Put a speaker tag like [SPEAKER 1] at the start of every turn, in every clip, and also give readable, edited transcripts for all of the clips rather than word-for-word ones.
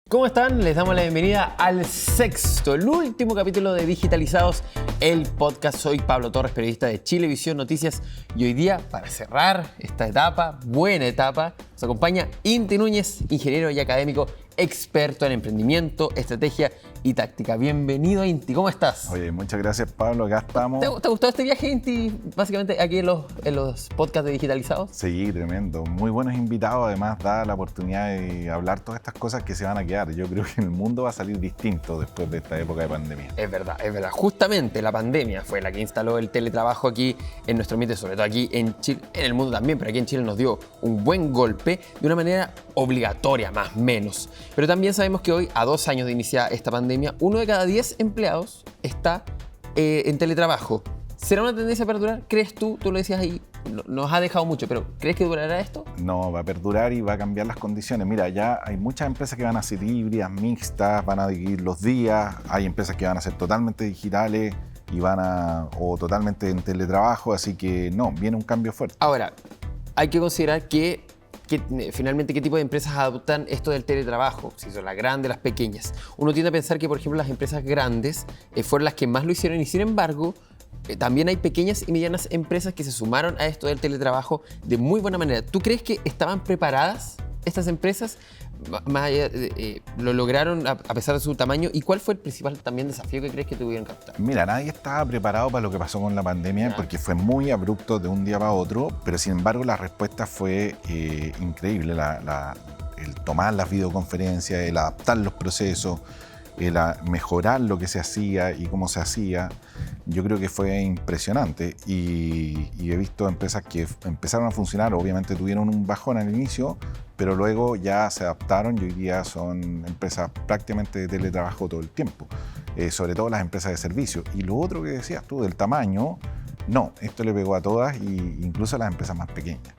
[SPEAKER 1] ¿Cómo están? Les damos la bienvenida al sexto, el último capítulo de Digitalizados, el podcast. Soy Pablo Torres, periodista de Chilevisión Noticias, y hoy día, para cerrar esta etapa, buena etapa, nos acompaña Inti Núñez, ingeniero y académico, experto en emprendimiento, estrategia y táctica. Bienvenido, Inti, ¿cómo estás?
[SPEAKER 2] Oye, muchas gracias, Pablo, acá estamos.
[SPEAKER 1] ¿Te ha gustado este viaje, Inti, básicamente aquí en los podcasts de Digitalizados?
[SPEAKER 2] Sí, tremendo. Muy buenos invitados, además da la oportunidad de hablar todas estas cosas que se van a quedar. Yo creo que el mundo va a salir distinto después de esta época de pandemia.
[SPEAKER 1] Es verdad, es verdad. Justamente la pandemia fue la que instaló el teletrabajo aquí en nuestro ambiente, sobre todo aquí en Chile, en el mundo también, pero aquí en Chile nos dio un buen golpe de una manera obligatoria, más o menos. Pero también sabemos que hoy, a 2 años de iniciar esta pandemia, 1 de cada 10 empleados está en teletrabajo. ¿Será una tendencia a perdurar? ¿Crees tú lo decías ahí, nos ha dejado mucho, pero ¿crees que durará esto?
[SPEAKER 2] No, va a perdurar y va a cambiar las condiciones. Mira, ya hay muchas empresas que van a ser híbridas, mixtas, van a dividir los días. Hay empresas que van a ser totalmente digitales y o totalmente en teletrabajo, así que no, viene un cambio fuerte.
[SPEAKER 1] Ahora, hay que considerar que finalmente qué tipo de empresas adoptan esto del teletrabajo, si son las grandes, las pequeñas. Uno tiende a pensar que, por ejemplo, las empresas grandes fueron las que más lo hicieron y, sin embargo, también hay pequeñas y medianas empresas que se sumaron a esto del teletrabajo de muy buena manera. ¿Tú crees que estaban preparadas estas empresas? Más allá lo lograron a pesar de su tamaño. ¿Y cuál fue el principal también desafío que crees que tuvieron que adoptar?
[SPEAKER 2] Mira, nadie estaba preparado para lo que pasó con la pandemia porque fue muy abrupto de un día para otro, pero sin embargo la respuesta fue increíble. El tomar las videoconferencias, el adaptar los procesos, el mejorar lo que se hacía y cómo se hacía, yo creo que fue impresionante y he visto empresas que empezaron a funcionar, obviamente tuvieron un bajón al inicio, pero luego ya se adaptaron y hoy día son empresas prácticamente de teletrabajo todo el tiempo, sobre todo las empresas de servicio. Y lo otro que decías tú, del tamaño, no, esto le pegó a todas, incluso a las empresas más pequeñas.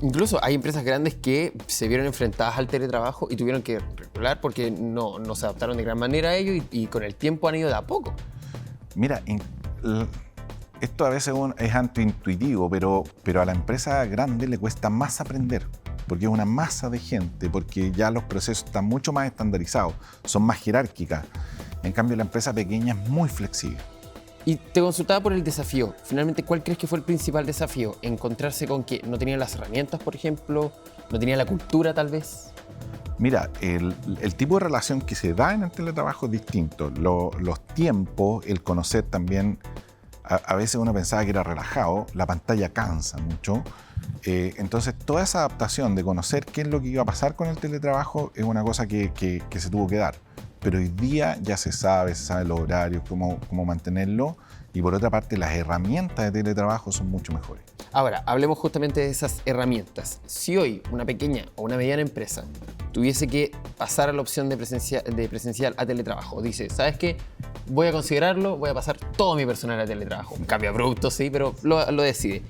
[SPEAKER 1] Incluso hay empresas grandes que se vieron enfrentadas al teletrabajo y tuvieron que regular porque no se adaptaron de gran manera a ello y con el tiempo han ido de a poco.
[SPEAKER 2] Mira, esto a veces es antiintuitivo, pero a la empresa grande le cuesta más aprender, porque es una masa de gente, porque ya los procesos están mucho más estandarizados, son más jerárquicas. En cambio, la empresa pequeña es muy flexible.
[SPEAKER 1] Y te consultaba por el desafío. Finalmente, ¿cuál crees que fue el principal desafío? ¿Encontrarse con que no tenían las herramientas, por ejemplo? ¿No tenían la cultura, tal vez?
[SPEAKER 2] Mira, el tipo de relación que se da en el teletrabajo es distinto. Los tiempos, el conocer también, a veces uno pensaba que era relajado, la pantalla cansa mucho. Entonces, toda esa adaptación de conocer qué es lo que iba a pasar con el teletrabajo es una cosa que se tuvo que dar. Pero hoy día ya se sabe los horarios, cómo mantenerlo. Y por otra parte, las herramientas de teletrabajo son mucho mejores.
[SPEAKER 1] Ahora, hablemos justamente de esas herramientas. Si hoy una pequeña o una mediana empresa tuviese que pasar a la opción de presencial a teletrabajo, dice, ¿sabes qué? Voy a considerarlo, voy a pasar todo mi personal a teletrabajo. Un cambio abrupto, sí, pero lo decide.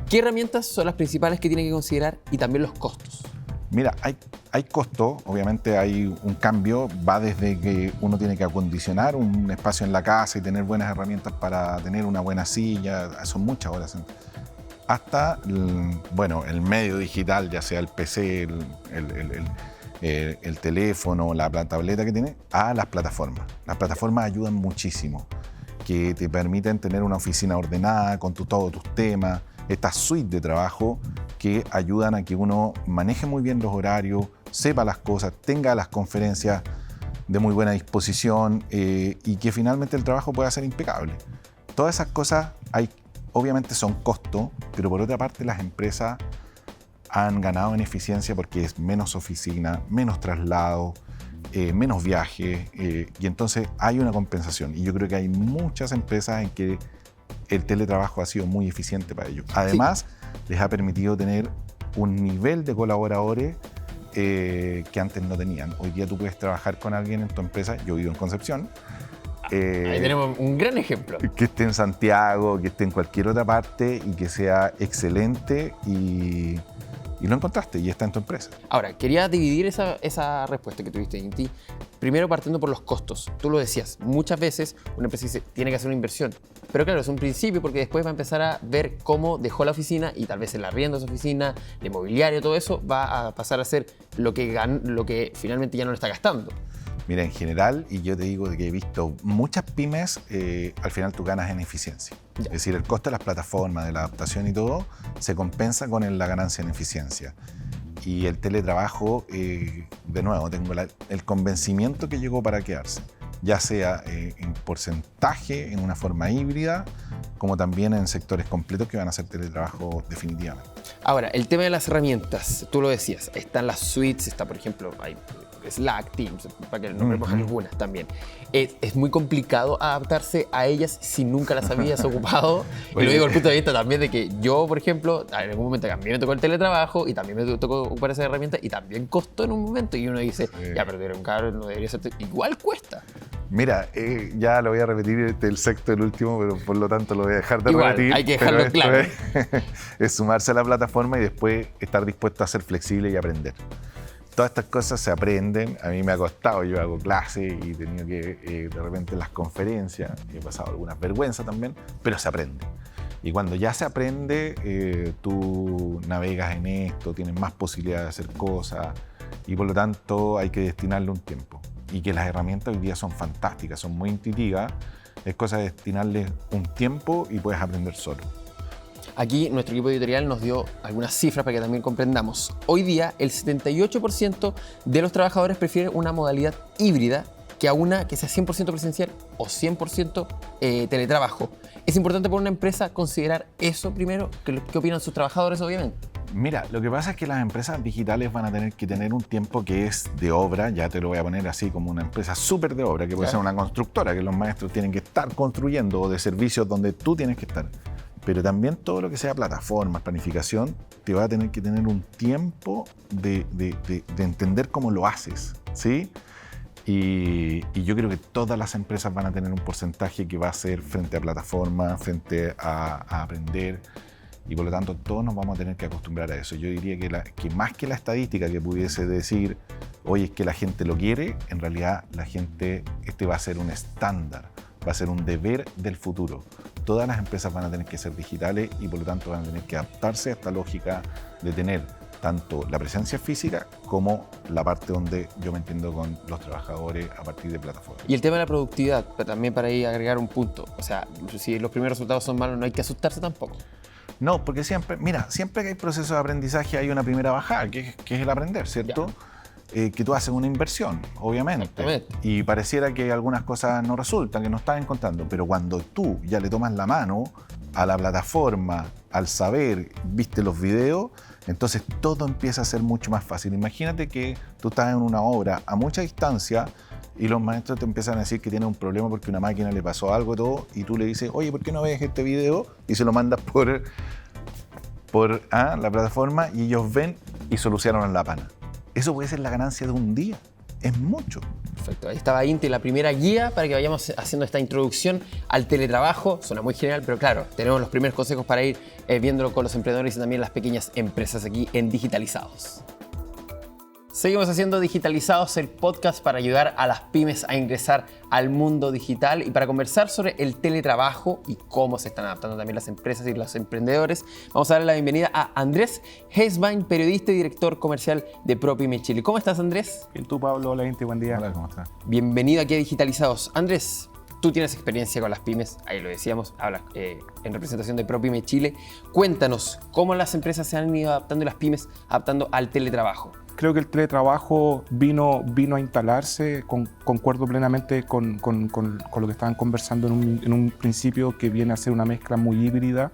[SPEAKER 1] ¿Qué herramientas son las principales que tiene que considerar y también los costos?
[SPEAKER 2] Mira, hay costos, obviamente hay un cambio, va desde que uno tiene que acondicionar un espacio en la casa y tener buenas herramientas para tener una buena silla, son muchas horas, hasta el medio digital, ya sea el PC, el teléfono, la tableta que tiene, a las plataformas. Las plataformas ayudan muchísimo, que te permiten tener una oficina ordenada con todos tus temas, esta suite de trabajo que ayudan a que uno maneje muy bien los horarios, sepa las cosas, tenga las conferencias de muy buena disposición y que finalmente el trabajo pueda ser impecable. Todas esas cosas obviamente son costos, pero por otra parte las empresas han ganado en eficiencia porque es menos oficina, menos traslado, menos viajes y entonces hay una compensación. Y yo creo que hay muchas empresas en que el teletrabajo ha sido muy eficiente para ellos. Además, les ha permitido tener un nivel de colaboradores que antes no tenían. Hoy día tú puedes trabajar con alguien en tu empresa, yo vivo en Concepción.
[SPEAKER 1] Ahí tenemos un gran ejemplo.
[SPEAKER 2] Que esté en Santiago, que esté en cualquier otra parte y que sea excelente y y lo encontraste y está en tu empresa.
[SPEAKER 1] Ahora, quería dividir esa respuesta que tuviste, Inti. Primero partiendo por los costos. Tú lo decías, muchas veces una empresa dice, tiene que hacer una inversión. Pero claro, es un principio porque después va a empezar a ver cómo dejó la oficina y tal vez el arriendo de esa oficina, el mobiliario, todo eso va a pasar a ser lo que finalmente ya no le está gastando.
[SPEAKER 2] Mira, en general, y yo te digo que he visto muchas pymes, al final tú ganas en eficiencia.
[SPEAKER 1] Ya.
[SPEAKER 2] Es decir, el costo de las plataformas, de la adaptación y todo, se compensa con la ganancia en eficiencia. Y el teletrabajo, de nuevo, tengo el convencimiento que llegó para quedarse, ya sea en porcentaje, en una forma híbrida, como también en sectores completos que van a hacer teletrabajo definitivamente.
[SPEAKER 1] Ahora, el tema de las herramientas, tú lo decías, están las suites, está por ejemplo, hay Slack, Teams, para que no recojan algunas también. Es muy complicado adaptarse a ellas si nunca las habías ocupado. Y lo digo desde el punto de vista también de que yo, por ejemplo, en algún momento también me tocó el teletrabajo y también me tocó ocupar esa herramienta y también costó en un momento. Y uno dice, ya, pero tú eres un cabrón, no debería ser. Igual cuesta.
[SPEAKER 2] Mira, ya lo voy a repetir el sexto y el último, pero por lo tanto lo voy a dejar de repetir.
[SPEAKER 1] Hay que dejarlo claro.
[SPEAKER 2] Es sumarse a la plataforma y después estar dispuesto a ser flexible y aprender. Todas estas cosas se aprenden. A mí me ha costado, yo hago clases y he tenido que, de repente en las conferencias, he pasado algunas vergüenzas también, pero se aprende. Y cuando ya se aprende, tú navegas en esto, tienes más posibilidad de hacer cosas y por lo tanto hay que destinarle un tiempo. Y que las herramientas hoy día son fantásticas, son muy intuitivas, es cosa de destinarle un tiempo y puedes aprender solo.
[SPEAKER 1] Aquí nuestro equipo editorial nos dio algunas cifras para que también comprendamos. Hoy día el 78% de los trabajadores prefieren una modalidad híbrida que a una que sea 100% presencial o 100% teletrabajo. Es importante para una empresa considerar eso primero. ¿Qué opinan sus trabajadores, obviamente?
[SPEAKER 2] Mira, lo que pasa es que las empresas digitales van a tener que tener un tiempo que es de obra, ya te lo voy a poner así como una empresa súper de obra, que puede ser una constructora, que los maestros tienen que estar construyendo, o de servicios donde tú tienes que estar. Pero también todo lo que sea plataformas, planificación, te va a tener que tener un tiempo de entender cómo lo haces, ¿sí? Y yo creo que todas las empresas van a tener un porcentaje que va a ser frente a plataformas, frente a aprender, y por lo tanto todos nos vamos a tener que acostumbrar a eso. Yo diría que más que la estadística que pudiese decir, oye, es que la gente lo quiere, en realidad la gente, va a ser un estándar, va a ser un deber del futuro. Todas las empresas van a tener que ser digitales y por lo tanto van a tener que adaptarse a esta lógica de tener tanto la presencia física como la parte donde yo me entiendo con los trabajadores a partir de plataformas.
[SPEAKER 1] Y el tema de la productividad, también para ahí agregar un punto. O sea, si los primeros resultados son malos, no hay que asustarse tampoco.
[SPEAKER 2] No, porque siempre que hay proceso de aprendizaje hay una primera bajada, que es el aprender, ¿cierto? Que tú haces una inversión, obviamente, y pareciera que algunas cosas no resultan, que no estás encontrando, pero cuando tú ya le tomas la mano a la plataforma, al saber, viste los videos, entonces todo empieza a ser mucho más fácil. Imagínate que tú estás en una obra a mucha distancia y los maestros te empiezan a decir que tienes un problema porque una máquina le pasó algo y todo, y tú le dices, oye, ¿por qué no ves este video? Y se lo mandas por la plataforma y ellos ven y solucionan la pana. Eso puede ser la ganancia de un día. Es mucho.
[SPEAKER 1] Perfecto. Ahí estaba Inti, la primera guía para que vayamos haciendo esta introducción al teletrabajo. Suena muy general, pero claro, tenemos los primeros consejos para ir viéndolo con los emprendedores y también las pequeñas empresas aquí en Digitalizados. Seguimos haciendo Digitalizados, el podcast para ayudar a las pymes a ingresar al mundo digital y para conversar sobre el teletrabajo y cómo se están adaptando también las empresas y los emprendedores. Vamos a darle la bienvenida a Andrés Heisbein, periodista y director comercial de ProPyme Chile. ¿Cómo estás, Andrés?
[SPEAKER 3] Bien, tú, Pablo. Hola, gente. Buen día.
[SPEAKER 2] Hola, ¿cómo estás?
[SPEAKER 1] Bienvenido aquí a Digitalizados. Andrés, tú tienes experiencia con las pymes, ahí lo decíamos, hablas en representación de ProPyme Chile. Cuéntanos, ¿cómo las empresas se han ido adaptando y las pymes adaptando al teletrabajo?
[SPEAKER 3] Creo que el teletrabajo vino a instalarse, concuerdo plenamente con lo que estaban conversando en un principio, que viene a ser una mezcla muy híbrida,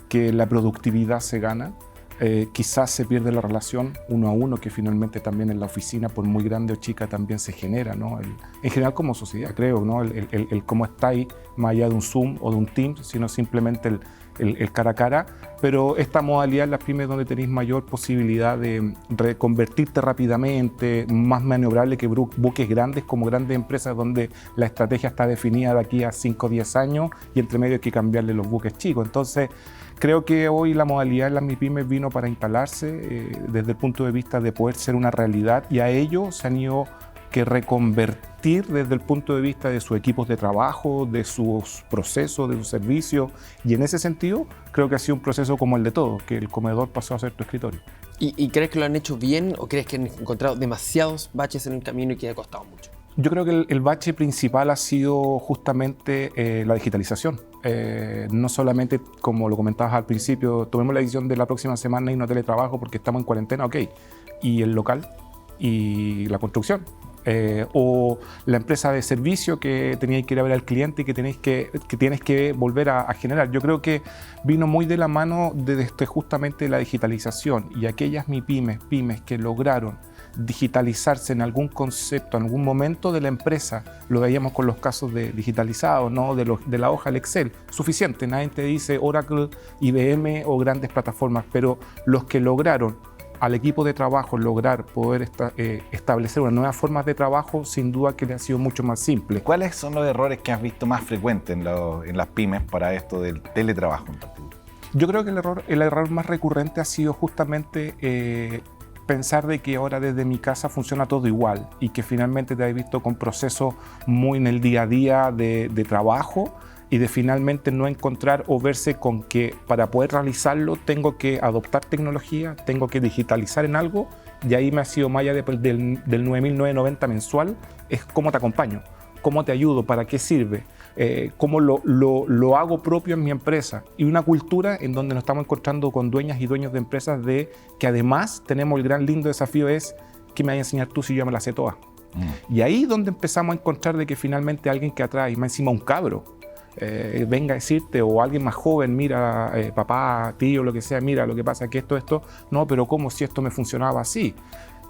[SPEAKER 3] que la productividad se gana, quizás se pierde la relación uno a uno, que finalmente también en la oficina, por muy grande o chica, también se genera, ¿no? En general como sociedad, creo, ¿no? El cómo está ahí, más allá de un Zoom o de un Teams, sino simplemente el cara a cara, pero esta modalidad en las pymes donde tenéis mayor posibilidad de reconvertirte rápidamente, más maniobrable que buques grandes como grandes empresas donde la estrategia está definida de aquí a 5 o 10 años y entre medio hay que cambiarle los buques chicos. Entonces, Creo que hoy la modalidad en las MIPYMES vino para instalarse desde el punto de vista de poder ser una realidad, y a ello se han ido que reconvertir desde el punto de vista de sus equipos de trabajo, de sus procesos, de sus servicios, y en ese sentido creo que ha sido un proceso como el de todos, que el comedor pasó a ser tu escritorio.
[SPEAKER 1] ¿Y crees que lo han hecho bien o crees que han encontrado demasiados baches en el camino y que ha costado mucho?
[SPEAKER 3] Yo creo que el bache principal ha sido justamente la digitalización. No solamente, como lo comentabas al principio, tomemos la decisión de la próxima semana y no teletrabajo porque estamos en cuarentena, ok. ¿Y el local? ¿Y la construcción? O la empresa de servicio que teníais que ir a ver al cliente y que tienes que volver a generar. Yo creo que vino muy de la mano de justamente la digitalización, y aquellas pymes que lograron digitalizarse en algún concepto, en algún momento de la empresa. Lo veíamos con los casos de digitalizados, ¿no? de la hoja del Excel. Suficiente, nadie te dice Oracle, IBM o grandes plataformas, pero los que lograron al equipo de trabajo lograr poder establecer una nueva forma de trabajo, sin duda que le ha sido mucho más simple.
[SPEAKER 2] ¿Cuáles son los errores que has visto más frecuentes en las pymes para esto del teletrabajo en particular?
[SPEAKER 3] Yo creo que el error más recurrente ha sido justamente pensar de que ahora desde mi casa funciona todo igual, y que finalmente te has visto con procesos muy en el día a día de trabajo, y de finalmente no encontrar o verse con que para poder realizarlo tengo que adoptar tecnología, tengo que digitalizar en algo, y ahí me ha sido más allá del 9.990 mensual, es cómo te acompaño, cómo te ayudo, para qué sirve, cómo lo hago propio en mi empresa, y una cultura en donde nos estamos encontrando con dueñas y dueños de empresas de que además tenemos el gran lindo desafío es ¿qué me vas a enseñar tú si yo me la sé toda? Y ahí donde empezamos a encontrar de que finalmente alguien que atrae, y más encima un cabro, venga a decirte, o alguien más joven, mira, papá, tío, lo que sea, mira, lo que pasa es que esto, no, pero ¿cómo si esto me funcionaba así?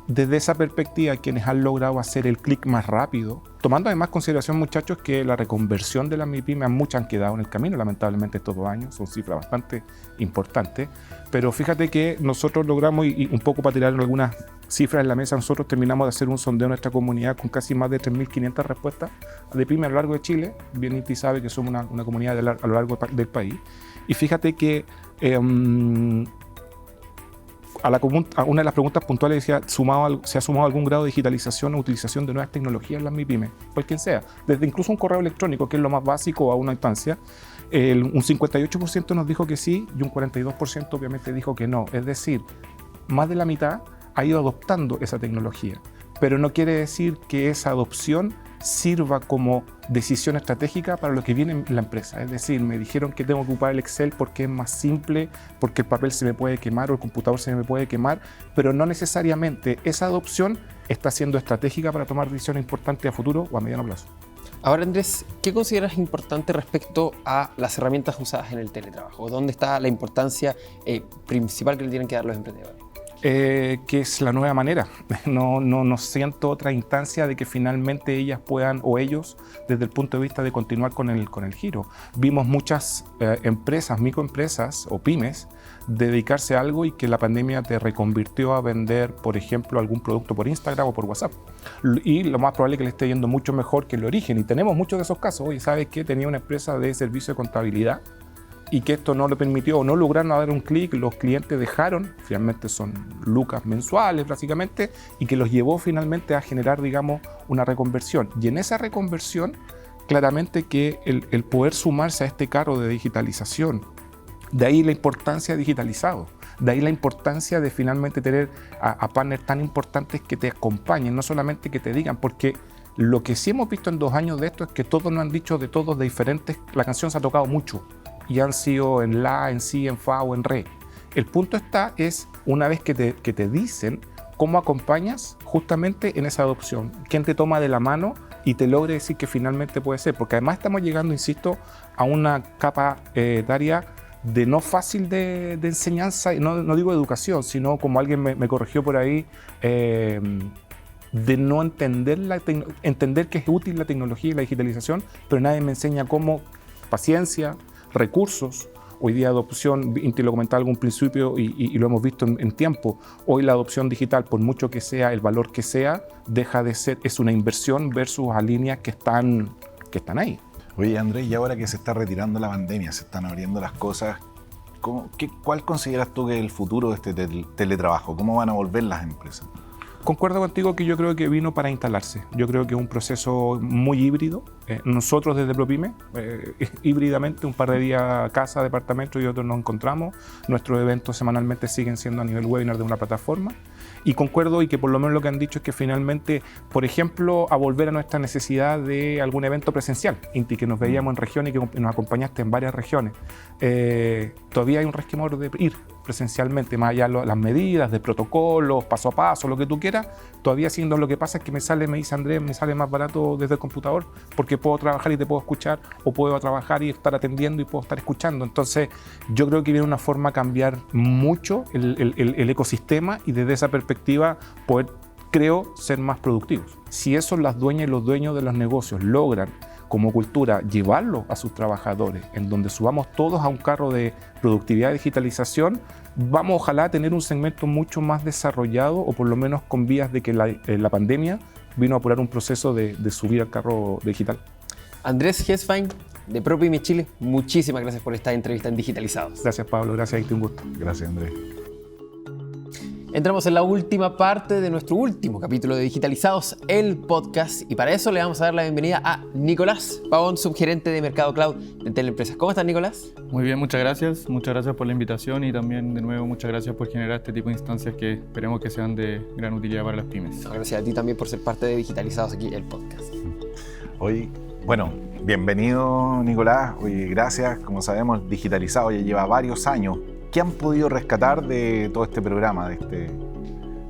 [SPEAKER 3] Desde esa perspectiva, quienes han logrado hacer el clic más rápido, tomando además consideración, muchachos, que la reconversión de las MIPYMES, muchas han quedado en el camino, lamentablemente estos 2 años, son cifras bastante importantes, pero fíjate que nosotros logramos, y un poco para tirar algunas cifras en la mesa, nosotros terminamos de hacer un sondeo en nuestra comunidad con casi más de 3.500 respuestas de pymes a lo largo de Chile. Bien, Inti sabe que somos una comunidad a lo largo del país, y fíjate que a una de las preguntas puntuales decía, ¿se ha sumado algún grado de digitalización o utilización de nuevas tecnologías en las MIPYMES? Pues quien sea, desde incluso un correo electrónico, que es lo más básico, a una instancia. Un 58% nos dijo que sí, y un 42% obviamente dijo que no. Es decir, más de la mitad ha ido adoptando esa tecnología, pero no quiere decir que esa adopción sirva como decisión estratégica para lo que viene en la empresa. Es decir, me dijeron que tengo que ocupar el Excel porque es más simple, porque el papel se me puede quemar o el computador se me puede quemar, pero no necesariamente esa adopción está siendo estratégica para tomar decisiones importantes a futuro o a mediano plazo.
[SPEAKER 1] Ahora, Andrés, ¿qué consideras importante respecto a las herramientas usadas en el teletrabajo? ¿Dónde está la importancia principal que le tienen que dar los emprendedores?
[SPEAKER 3] Que es la nueva manera. No siento otra instancia de que finalmente ellas puedan, o ellos, desde el punto de vista de continuar con el giro. Vimos muchas empresas, microempresas o pymes, dedicarse a algo y que la pandemia te reconvirtió a vender, por ejemplo, algún producto por Instagram o por WhatsApp. Y lo más probable es que le esté yendo mucho mejor que el origen. Y tenemos muchos de esos casos. Oye, ¿sabes qué? Tenía una empresa de servicio de contabilidad y que esto no le permitió o no lograron dar un clic, los clientes dejaron, finalmente son lucas mensuales básicamente, y que los llevó finalmente a generar, digamos, una reconversión. Y en esa reconversión, claramente que el poder sumarse a este carro de digitalización, de ahí la importancia de digitalizado, de ahí la importancia de finalmente tener a partners tan importantes que te acompañen, no solamente que te digan, porque lo que sí hemos visto en 2 años de esto es que todos nos han dicho de todos de diferentes, la canción se ha tocado mucho, y han sido en la, en si, en fa o en re. El punto es una vez que te dicen cómo acompañas justamente en esa adopción, quién te toma de la mano y te logre decir que finalmente puede ser, porque además estamos llegando, insisto, a una capa etaria de no fácil de enseñanza, no digo educación, sino como alguien me corrigió por ahí, de no entender que es útil la tecnología y la digitalización, pero nadie me enseña cómo, paciencia, recursos. Hoy día adopción, Inti lo comentaba en algún principio y lo hemos visto en tiempo, hoy la adopción digital, por mucho que sea el valor que sea, deja de ser, es una inversión versus a líneas que están ahí.
[SPEAKER 2] Oye, Andrés, y ahora que se está retirando la pandemia, se están abriendo las cosas, ¿Cuál consideras tú que es el futuro de este teletrabajo? ¿Cómo van a volver las empresas?
[SPEAKER 3] Concuerdo contigo que yo creo que vino para instalarse. Yo creo que es un proceso muy híbrido. Nosotros desde ProPyme, híbridamente, un par de días casa, departamento y otros nos encontramos. Nuestros eventos semanalmente siguen siendo a nivel webinar de una plataforma. Y concuerdo y que por lo menos lo que han dicho es que finalmente, por ejemplo, a volver a nuestra necesidad de algún evento presencial, Inti, que nos veíamos en regiones y que nos acompañaste en varias regiones. Todavía hay un resquemor de ir presencialmente, más allá de las medidas, de protocolos, paso a paso, lo que tú quieras, todavía siendo lo que pasa es que me dice Andrés, me sale más barato desde el computador porque puedo trabajar y te puedo escuchar, o puedo trabajar y estar atendiendo y puedo estar escuchando. Entonces, yo creo que viene una forma a cambiar mucho el ecosistema y desde esa perspectiva poder, creo, ser más productivos. Si eso las dueñas y los dueños de los negocios logran como cultura llevarlo a sus trabajadores, en donde subamos todos a un carro de productividad y digitalización, vamos ojalá a tener un segmento mucho más desarrollado o por lo menos con vías de que la pandemia vino a apurar un proceso de subir al carro digital.
[SPEAKER 1] Andrés Hesfain, de ProPyme Chile, muchísimas gracias por esta entrevista en Digitalizados.
[SPEAKER 3] Gracias, Pablo. Gracias, Aite, un gusto.
[SPEAKER 2] Gracias, Andrés.
[SPEAKER 1] Entramos en la última parte de nuestro último capítulo de Digitalizados, el podcast, y para eso le vamos a dar la bienvenida a Nicolás Pavón, subgerente de Mercado Cloud de Teleempresas. ¿Cómo estás, Nicolás?
[SPEAKER 4] Muy bien, muchas gracias por la invitación y también de nuevo muchas gracias por generar este tipo de instancias que esperemos que sean de gran utilidad para las pymes.
[SPEAKER 1] Gracias a ti también por ser parte de Digitalizados aquí, el podcast.
[SPEAKER 2] Hoy, bueno, bienvenido, Nicolás. Oye, gracias. Como sabemos, Digitalizados ya lleva varios años. ¿Qué han podido rescatar de todo este programa, de esta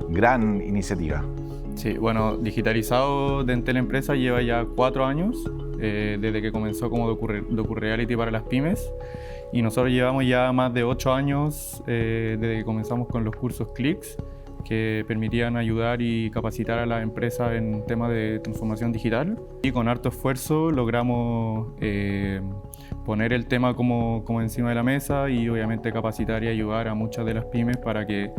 [SPEAKER 2] gran iniciativa?
[SPEAKER 4] Sí, bueno, Digitalizado de Teleempresa lleva ya 4 años, desde que comenzó como DocuReality para las pymes, y nosotros llevamos ya más de 8 años desde que comenzamos con los cursos Clicks, que permitían ayudar y capacitar a las empresas en temas de transformación digital. Y con harto esfuerzo logramos poner el tema como encima de la mesa y obviamente capacitar y ayudar a muchas de las pymes para que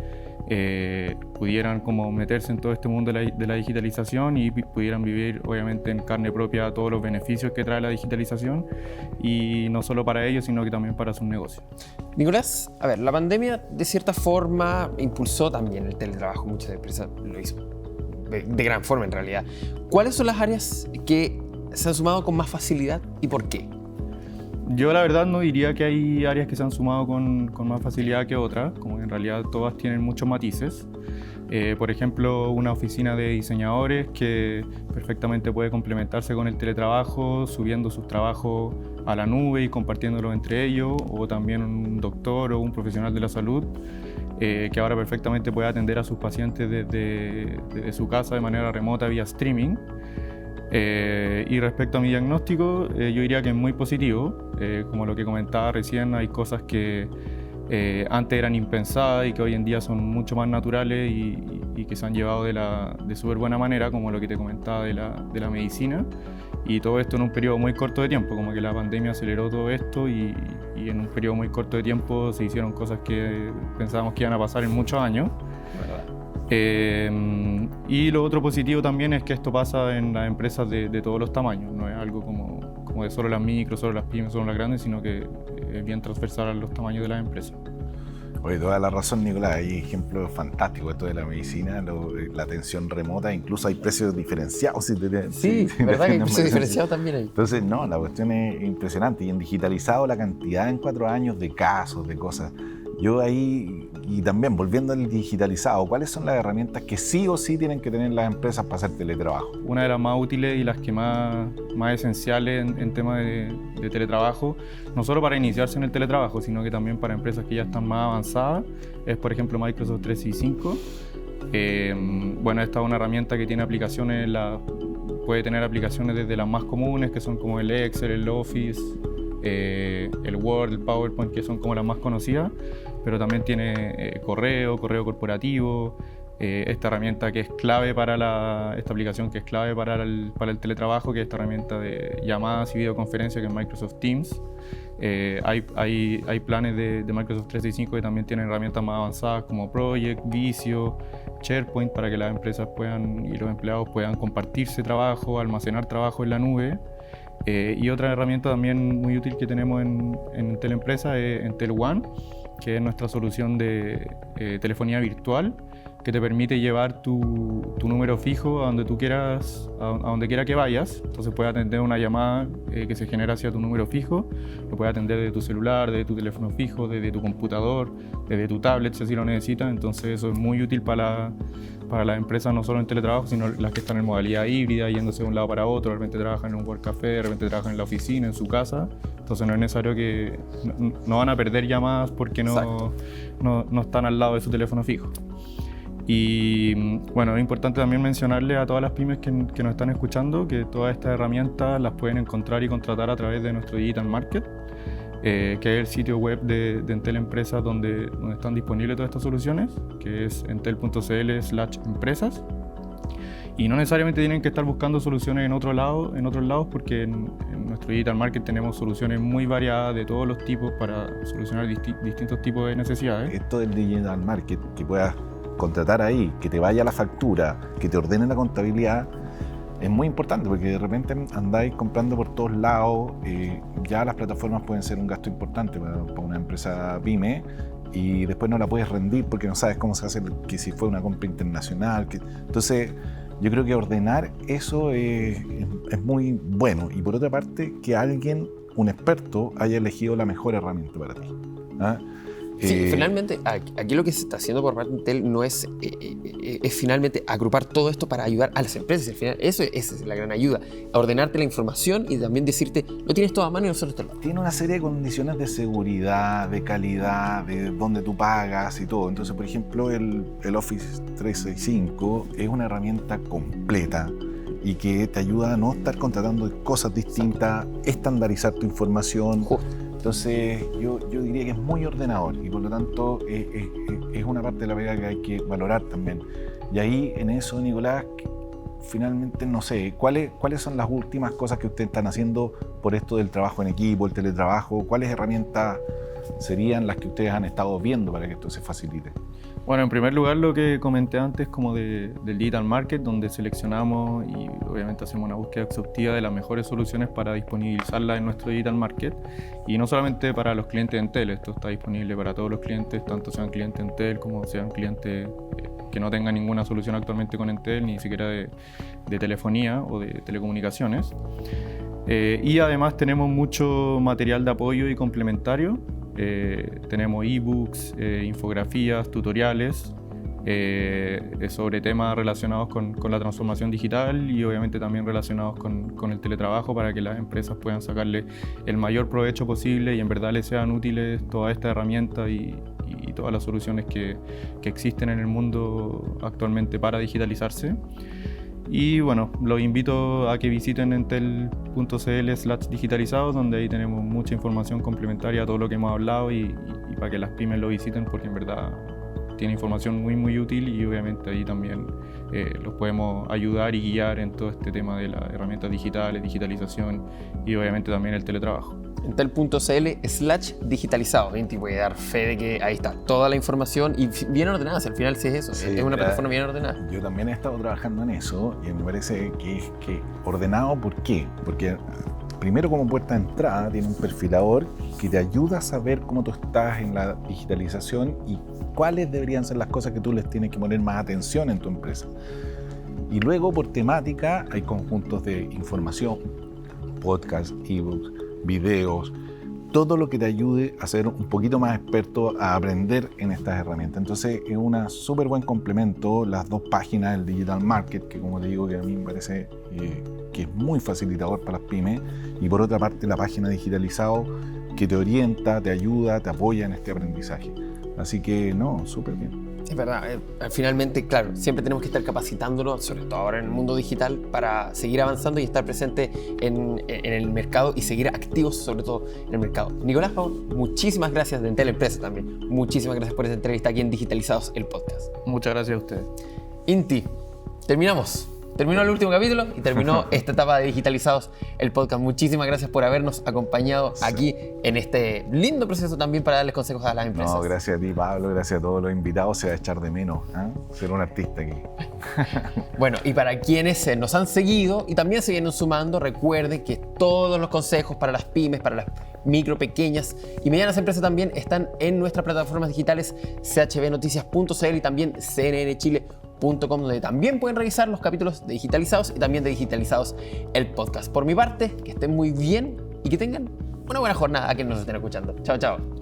[SPEAKER 4] pudieran como meterse en todo este mundo de la digitalización y pudieran vivir obviamente en carne propia todos los beneficios que trae la digitalización, y no solo para ellos sino que también para sus negocios.
[SPEAKER 1] Nicolás, a ver, la pandemia de cierta forma impulsó también el teletrabajo, muchas empresas lo hizo de gran forma en realidad. ¿Cuáles son las áreas que se han sumado con más facilidad y por qué?
[SPEAKER 4] Yo la verdad no diría que hay áreas que se han sumado con más facilidad que otras, como en realidad todas tienen muchos matices. Por ejemplo, una oficina de diseñadores que perfectamente puede complementarse con el teletrabajo, subiendo sus trabajos a la nube y compartiéndolos entre ellos, o también un doctor o un profesional de la salud que ahora perfectamente puede atender a sus pacientes desde su casa de manera remota vía streaming. Y respecto a mi diagnóstico, yo diría que es muy positivo. Como lo que comentaba recién, hay cosas que antes eran impensadas y que hoy en día son mucho más naturales y que se han llevado de súper buena manera, como lo que te comentaba de la medicina. Y todo esto en un periodo muy corto de tiempo, como que la pandemia aceleró todo esto y en un periodo muy corto de tiempo se hicieron cosas que pensábamos que iban a pasar en muchos años. Y lo otro positivo también es que esto pasa en las empresas de todos los tamaños, no es algo como de solo las micros, solo las pymes, solo las grandes, sino que es bien transversal a los tamaños de las empresas.
[SPEAKER 2] Oye, toda la razón, Nicolás. Hay ejemplos fantásticos, esto de la medicina, la atención remota, incluso hay precios diferenciados.
[SPEAKER 1] Sí, ¿verdad que hay precios diferenciados también ahí?
[SPEAKER 2] Entonces, no, la cuestión es impresionante. Y en Digitalizado, la cantidad en 4 años de casos, de cosas. Yo ahí, y también volviendo al Digitalizado, ¿cuáles son las herramientas que sí o sí tienen que tener las empresas para hacer teletrabajo?
[SPEAKER 4] Una de las más útiles y las que más esenciales en temas de teletrabajo, no solo para iniciarse en el teletrabajo, sino que también para empresas que ya están más avanzadas, es por ejemplo Microsoft 365. Bueno, esta es una herramienta que tiene aplicaciones, puede tener aplicaciones desde las más comunes, que son como el Excel, el Office, el Word, el PowerPoint, que son como las más conocidas, pero también tiene correo corporativo, esta herramienta que es clave esta aplicación que es clave para el teletrabajo, que es esta herramienta de llamadas y videoconferencias, que es Microsoft Teams. Hay planes de Microsoft 365 que también tienen herramientas más avanzadas como Project, Visio, SharePoint, para que las empresas y los empleados puedan compartirse trabajo, almacenar trabajo en la nube. Y otra herramienta también muy útil que tenemos en Teleempresa es Entel One, que es nuestra solución de telefonía virtual, que te permite llevar tu número fijo a donde tú quieras, a donde quiera que vayas. Entonces puedes atender una llamada que se genera hacia tu número fijo, lo puedes atender desde tu celular, desde tu teléfono fijo, desde tu computador, desde tu tablet si así lo necesitas. Entonces eso es muy útil para las empresas, no solo en teletrabajo, sino las que están en modalidad híbrida, yéndose de un lado para otro. De repente trabajan en un work café, de repente trabajan en la oficina, en su casa. Entonces no es necesario que... No van a perder llamadas porque no están al lado de su teléfono fijo. Y bueno, es importante también mencionarle a todas las pymes que nos están escuchando que todas estas herramientas las pueden encontrar y contratar a través de nuestro Digital Market, que es el sitio web de Entel Empresas donde están disponibles todas estas soluciones, que es entel.cl/empresas. Y no necesariamente tienen que estar buscando soluciones en otros lados, porque en nuestro Digital Market tenemos soluciones muy variadas de todos los tipos para solucionar distintos tipos de necesidades.
[SPEAKER 2] Esto del Digital Market, que puedas contratar ahí, que te vaya la factura, que te ordenen la contabilidad, es muy importante porque de repente andáis comprando por todos lados. Ya las plataformas pueden ser un gasto importante para una empresa pyme y después no la puedes rendir porque no sabes cómo se hace, que si fue una compra internacional. Entonces yo creo que ordenar eso es muy bueno, y por otra parte que alguien, un experto, haya elegido la mejor herramienta para ti. ¿Ah?
[SPEAKER 1] Sí, finalmente, aquí lo que se está haciendo por parte de Entel no es finalmente agrupar todo esto para ayudar a las empresas. Al final, esa es la gran ayuda, a ordenarte la información y también decirte, lo tienes todo a mano y nosotros te lo damos.
[SPEAKER 2] Tiene una serie de condiciones de seguridad, de calidad, de dónde tú pagas y todo. Entonces, por ejemplo, el Office 365 es una herramienta completa y que te ayuda a no estar contratando cosas distintas, estandarizar tu información.
[SPEAKER 1] Justo.
[SPEAKER 2] Entonces yo diría que es muy ordenador y por lo tanto es una parte de la pega que hay que valorar también. Y ahí en eso, Nicolás, finalmente no sé, ¿cuáles son las últimas cosas que ustedes están haciendo por esto del trabajo en equipo, el teletrabajo? ¿Cuáles herramientas serían las que ustedes han estado viendo para que esto se facilite?
[SPEAKER 4] Bueno, en primer lugar lo que comenté antes como del Digital Market, donde seleccionamos y obviamente hacemos una búsqueda exhaustiva de las mejores soluciones para disponibilizarlas en nuestro Digital Market, y no solamente para los clientes de Entel, esto está disponible para todos los clientes, tanto sean clientes Entel como sean clientes que no tengan ninguna solución actualmente con Entel, ni siquiera de telefonía o de telecomunicaciones. Y además tenemos mucho material de apoyo y complementario. Tenemos ebooks, infografías, tutoriales sobre temas relacionados con la transformación digital y obviamente también relacionados con el teletrabajo, para que las empresas puedan sacarle el mayor provecho posible y en verdad les sean útiles todas estas herramientas y todas las soluciones que existen en el mundo actualmente para digitalizarse. Y bueno, los invito a que visiten entel.cl/digitalizados, donde ahí tenemos mucha información complementaria a todo lo que hemos hablado y para que las pymes lo visiten, porque en verdad tiene información muy muy útil y obviamente ahí también los podemos ayudar y guiar en todo este tema de las herramientas digitales, digitalización y obviamente también el teletrabajo.
[SPEAKER 1] Entel.cl/digitalizados. Inti puede dar fe de que ahí está toda la información y bien ordenada, si al final sí es eso,
[SPEAKER 2] Sí,
[SPEAKER 1] es una plataforma bien ordenada.
[SPEAKER 2] Yo también he estado trabajando en eso y me parece que ordenado, ¿por qué? Porque primero, como puerta de entrada, tiene un perfilador que te ayuda a saber cómo tú estás en la digitalización y cuáles deberían ser las cosas que tú les tienes que poner más atención en tu empresa. Y luego, por temática, hay conjuntos de información, podcasts, ebooks, videos, todo lo que te ayude a ser un poquito más experto, a aprender en estas herramientas. Entonces es un súper buen complemento las dos páginas del Digital Market, que como te digo, que a mí me parece que es muy facilitador para las pymes, y por otra parte la página Digitalizado, que te orienta, te ayuda, te apoya en este aprendizaje. Así que no, súper bien.
[SPEAKER 1] Es verdad, finalmente, claro, siempre tenemos que estar capacitándonos, sobre todo ahora en el mundo digital, para seguir avanzando y estar presente en el mercado y seguir activos, sobre todo en el mercado. Nicolás Pavón, muchísimas gracias de Entel Empresa también. Muchísimas gracias por esta entrevista aquí en Digitalizados, el podcast.
[SPEAKER 4] Muchas gracias a ustedes.
[SPEAKER 1] Inti, terminamos. Terminó el último capítulo y terminó esta etapa de Digitalizados, el podcast. Muchísimas gracias por habernos acompañado aquí en este lindo proceso también para darles consejos a las empresas.
[SPEAKER 2] No, gracias a ti, Pablo, gracias a todos los invitados. Se va a echar de menos ser un artista aquí.
[SPEAKER 1] Bueno, y para quienes nos han seguido y también se vienen sumando, recuerden que todos los consejos para las pymes, para las micro, pequeñas y medianas empresas también están en nuestras plataformas digitales chbnoticias.cl y también cnnchile.com, donde también pueden revisar los capítulos de Digitalizados y también de Digitalizados el podcast. Por mi parte, que estén muy bien y que tengan una buena jornada a quienes nos estén escuchando. Chao, chao.